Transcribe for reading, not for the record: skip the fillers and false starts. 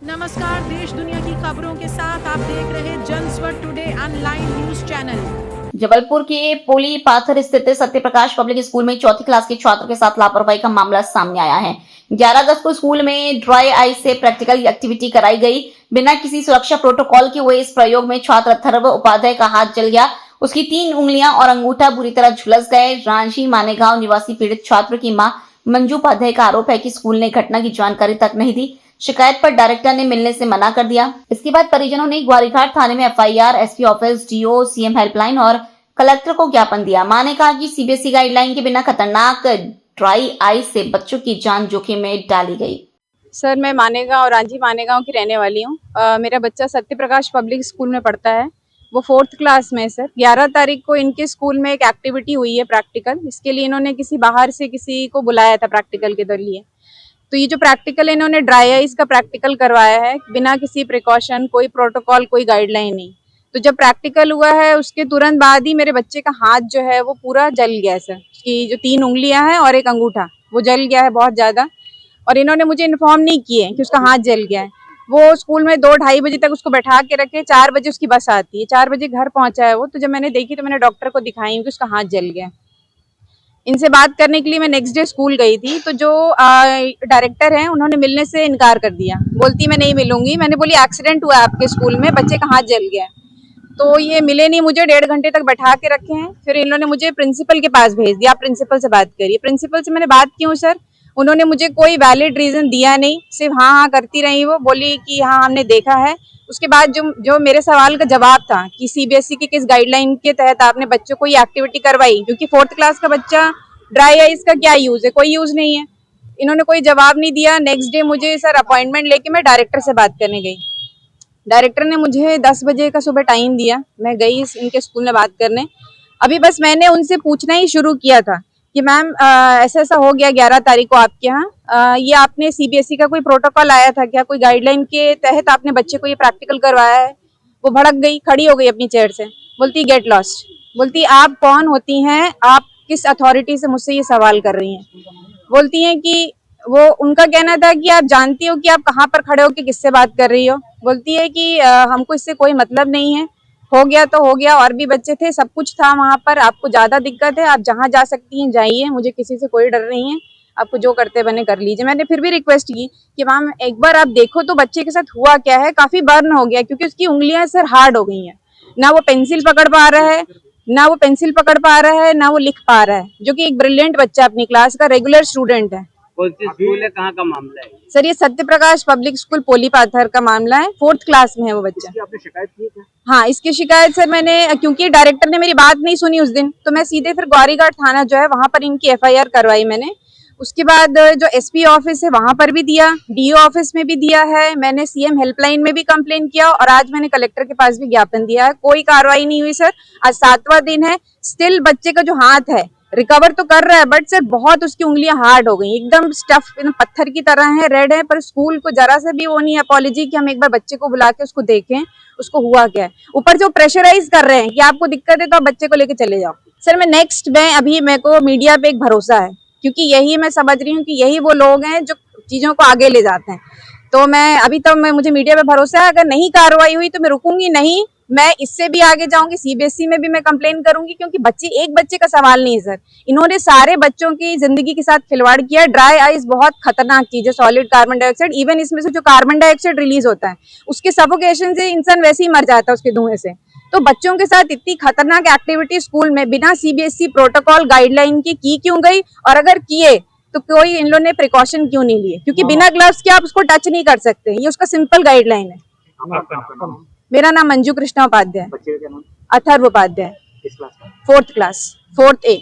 नमस्कार, देश दुनिया की खबरों के साथ आप देख रहे Janswar today online news channel. Jabalpur के पोली पाथर स्थित सत्यप्रकाश पब्लिक स्कूल में चौथी क्लास के छात्र के साथ लापरवाही का मामला सामने आया है। 11 अगस्त को स्कूल में ड्राई आइस से प्रैक्टिकल एक्टिविटी कराई गई। बिना किसी सुरक्षा प्रोटोकॉल के हुए इस प्रयोग में छात्र अथर्व उपाध्याय का हाथ जल गया। उसकी 3 उंगलियां और अंगूठा बुरी तरह झुलस गए। रांची मानेगांव निवासी पीड़ित छात्र की मां मंजू उपाध्याय का आरोप है कि स्कूल ने घटना की जानकारी तक नहीं दी। शिकायत पर डायरेक्टर ने मिलने से मना कर दिया। इसके बाद परिजनों ने ग्वारीघाट थाने में FIR, SP office, DO, CM helpline और कलेक्टर को ज्ञापन दिया। मां ने कहा कि सीबीएसई गाइडलाइन के बिना खतरनाक ड्राई आइस से बच्चों की जान जोखिम में डाली गई। सर, मैं मानेगांव, रांची मानेगांव की रहने वाली हूँ। मेरा बच्चा सत्यप्रकाश पब्लिक स्कूल में पढ़ता है। वो 4th क्लास में है सर। 11 तारीख को इनके स्कूल में एक एक्टिविटी हुई है प्रैक्टिकल। इसके लिए इन्होंने किसी बाहर से किसी को बुलाया था प्रैक्टिकल के लिए। तो ये जो प्रैक्टिकल इन्होंने ड्राई आइस का प्रैक्टिकल करवाया है बिना किसी प्रिकॉशन, कोई प्रोटोकॉल, कोई गाइडलाइन नहीं। तो जब प्रैक्टिकल हुआ है उसके तुरंत बाद ही मेरे बच्चे का हाथ जो है वो पूरा जल गया है सर। उसकी जो 3 उंगलियां हैं और एक अंगूठा वो जल गया है बहुत ज़्यादा। और इन्होंने मुझे इन्फॉर्म नहीं किए कि उसका हाथ जल गया है। वो स्कूल में 2-2:30 बजे तक उसको बैठा के रखे। 4 बजे उसकी बस आती है। 4 बजे घर पहुंचा है वो। तो जब मैंने देखी तो मैंने डॉक्टर को दिखाई कि उसका हाथ जल गया। इनसे बात करने के लिए मैं नेक्स्ट डे स्कूल गई थी। तो जो डायरेक्टर हैं उन्होंने मिलने से इनकार कर दिया। बोलती मैं नहीं मिलूंगी। मैंने बोली एक्सीडेंट हुआ आपके स्कूल में, बच्चे का हाथ जल गया। तो ये मिले नहीं मुझे। 1.5 घंटे तक बैठा के रखे हैं। फिर इन्होंने मुझे प्रिंसिपल के पास भेज दिया। आप प्रिंसिपल से बात करिए। प्रिंसिपल से मैंने बात की हूँ सर। उन्होंने मुझे कोई वैलिड रीजन दिया नहीं, सिर्फ हाँ हाँ करती रही। वो बोली कि हाँ हमने देखा है। उसके बाद जो मेरे सवाल का जवाब था कि सीबीएसई की किस गाइडलाइन के तहत आपने बच्चों को ये एक्टिविटी करवाई, क्योंकि 4th क्लास का बच्चा ड्राई आइस का क्या यूज है, कोई यूज नहीं है। इन्होंने कोई जवाब नहीं दिया। नेक्स्ट डे मुझे सर अपॉइंटमेंट लेके मैं डायरेक्टर से बात करने गई। डायरेक्टर ने मुझे 10 बजे का सुबह टाइम दिया। मैं गई इनके स्कूल में बात करने। अभी बस मैंने उनसे पूछना ही शुरू किया था कि मैम ऐसा ऐसा हो गया 11 तारीख को आपके यहाँ, ये आपने सीबीएसई का कोई प्रोटोकॉल आया था क्या, कोई गाइडलाइन के तहत आपने बच्चे को ये प्रैक्टिकल करवाया है? वो भड़क गई, खड़ी हो गई अपनी चेयर से। बोलती गेट लॉस्ट। बोलती आप कौन होती हैं, आप किस अथॉरिटी से मुझसे ये सवाल कर रही हैं? बोलती हैं कि वो उनका कहना था कि आप जानती हो कि आप कहाँ पर खड़े हो कि किससे बात कर रही हो। बोलती है कि हमको इससे कोई मतलब नहीं है, हो गया तो हो गया, और भी बच्चे थे, सब कुछ था वहाँ पर, आपको ज्यादा दिक्कत है, आप जहाँ जा सकती हैं जाइए, मुझे किसी से कोई डर नहीं है, आपको जो करते बने कर लीजिए। मैंने फिर भी रिक्वेस्ट की कि मैम एक बार आप देखो तो बच्चे के साथ हुआ क्या है। काफी बर्न हो गया क्योंकि उसकी उंगलियां सर हार्ड हो गई हैं। ना वो पेंसिल पकड़ पा रहा है, ना वो लिख पा रहा है, जो कि एक ब्रिलियंट बच्चा अपनी क्लास का रेगुलर स्टूडेंट है। कौन सी स्कूल है, कहाँ का मामला है? सर ये सत्यप्रकाश पब्लिक स्कूल पोली पाथर का मामला है। 4th क्लास में है वो बच्चा। आपने शिकायत की है? हाँ, इसकी शिकायत सर मैंने, क्योंकि डायरेक्टर ने मेरी बात नहीं सुनी उस दिन, तो मैं सीधे फिर ग्वारीघाट थाना जो है वहां पर इनकी एफआईआर करवाई मैंने। उसके बाद जो एसपी ऑफिस है वहां पर भी दिया, डीओ ऑफिस में भी दिया है, मैंने सीएम हेल्पलाइन में भी कंप्लेन किया और आज मैंने कलेक्टर के पास भी ज्ञापन दिया है। कोई कार्रवाई नहीं हुई सर। आज 7वां दिन है, स्टिल बच्चे का जो हाथ है रिकवर तो कर रहा है, बट सर बहुत उसकी उंगलियां हार्ड हो गई, एकदम स्टफ पत्थर की तरह है, रेड है। पर स्कूल को जरा से भी वो नहीं अपॉलॉजी कि हम एक बार बच्चे को बुला के उसको देखें उसको हुआ क्या है। ऊपर से वो प्रेशराइज कर रहे हैं कि आपको दिक्कत है तो आप बच्चे को लेके चले जाओ। सर मैं अभी मेरे को मीडिया पे एक भरोसा है, क्योंकि यही मैं समझ रही हूँ कि यही वो लोग हैं जो चीजों को आगे ले जाते हैं। तो मुझे मीडिया पे भरोसा है। अगर नहीं कार्रवाई हुई तो मैं रुकूंगी नहीं, मैं इससे भी आगे जाऊंगी, सीबीएसई में भी मैं कंप्लेन करूंगी, क्योंकि एक बच्चे का सवाल नहीं है सर। इन्होंने सारे बच्चों की जिंदगी के साथ खिलवाड़ किया। ड्राई आइस बहुत खतरनाक चीज है, सॉलिड कार्बन डाइऑक्साइड, इवन इसमें से जो कार्बन डाइऑक्साइड रिलीज होता है उसके सफोकेशन से इंसान वैसे ही मर जाता है उसके धुएं से। तो बच्चों के साथ इतनी खतरनाक एक्टिविटी स्कूल में बिना सीबीएसई प्रोटोकॉल गाइडलाइन की क्यों गई, और अगर किए तो कोई इन लोगों ने प्रिकॉशन क्यों नहीं लिए? क्योंकि बिना ग्लव्स के आप उसको टच नहीं कर सकते, ये उसका सिंपल गाइडलाइन है। मेरा नाम Manju Krishna Upadhyay, Atharva Upadhyay, 4th class 4th A।